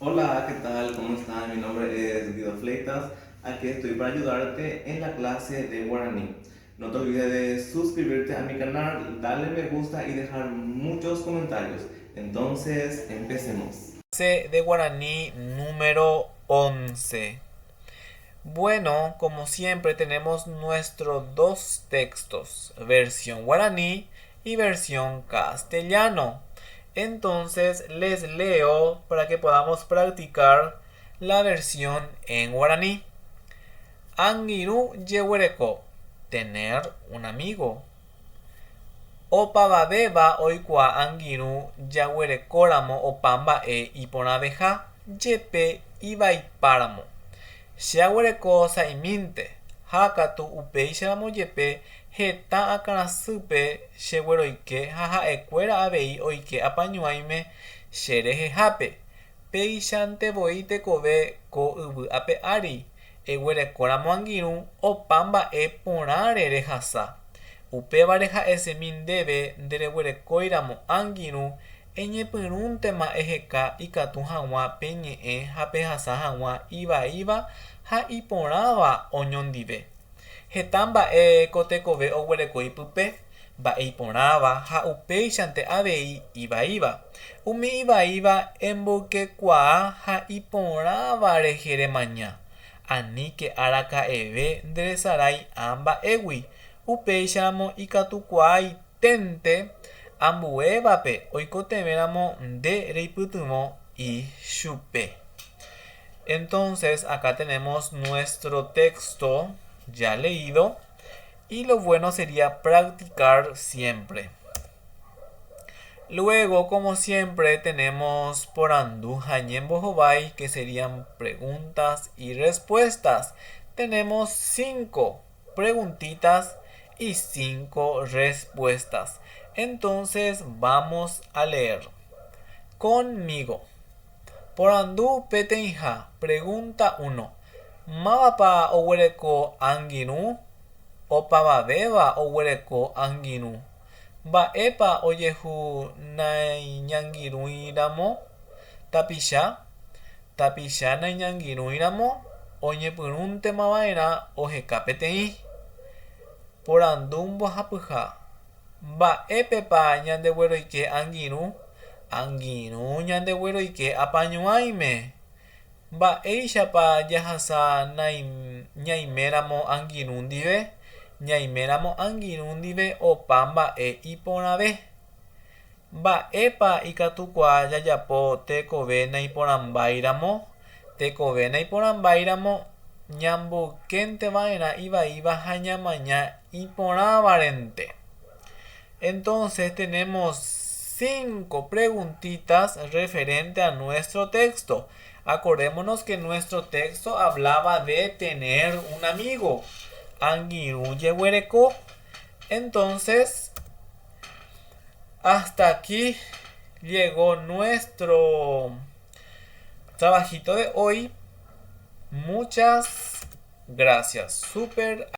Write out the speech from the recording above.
Hola, ¿qué tal? ¿Cómo están? Mi nombre es Guido Fleitas. Aquí estoy para ayudarte en la clase de guaraní. No te olvides de suscribirte a mi canal, darle me gusta y dejar muchos comentarios. Entonces, empecemos. Clase de guaraní número 11. Bueno, como siempre tenemos nuestros dos textos, versión guaraní y versión castellano. Entonces les leo para que podamos practicar la versión en guaraní. Angiru yewereko, tener un amigo. Opavaveva oikua angiru yaguerekóramo opa mba'e iporãveha jepe ivaipáramo. Cheaguereko sa'imínte ha katu upéicharamo jepe heta akãrasýpe chegueroike ha ha'ekuéra avei oike apañuáime cherehehápe. Péichantevoi tekove ko yvy ape ári eguerekóramo angirũ opa mba'e porãre rehasa. Upévare ha'e mindéve ndereguerekóiramo angirũ eñepyrũntema eheka ikatu hag̃ua peñe'ẽ ha pehasa hag̃ua ivaíva ha iporãva oñondive. Heta mba'e ko tekove oguerekói pype, mba'e iporãva ha upéichante avei ivaíva. Umi ivaíva embokekuaa ha iporãva rehe remaña. Aníke araka'eve nderesarái amba'égui. Upéicharamo ikatukuaaaiténte ambuévape oikotevéramo nde reipytyvõ chupe. Entonces acá tenemos nuestro texto ya leído y lo bueno sería practicar siempre. Luego, como siempre, tenemos porandu hañembohovai, que serían preguntas y respuestas. Tenemos 5 preguntitas y 5 respuestas. Entonces vamos a leer conmigo. Porandu peteija, pregunta 1. Mavapa oguereko anginu, opavaveva oguereko anginu. Mba'épa ojehu naiñangirũiramo tapicha naiñangirũiramo oñepyrũntemava'erã oheka peteĩ. Porandu mbohapyha. Mba'épepa ñandegueroike angirũ? Angirũ ñandegueroike apañuáime. Mba'éichapa jahasa ñaiméramo angirũ ndive. Ñaiméramo angirũ ndive opa mba'e iporãve. Mba'épa ikatukuaa jajapo tekove naiporãmbáiramo. Tekove naiporãmbáiramo ñambokénteva'erã ivaíva ha ñamaña iporãvarente. Entonces tenemos 5 preguntitas referente a nuestro texto. Acordémonos que nuestro texto hablaba de tener un amigo. Angirũ jeguereko. Entonces, hasta aquí llegó nuestro trabajito de hoy. Muchas gracias. Súper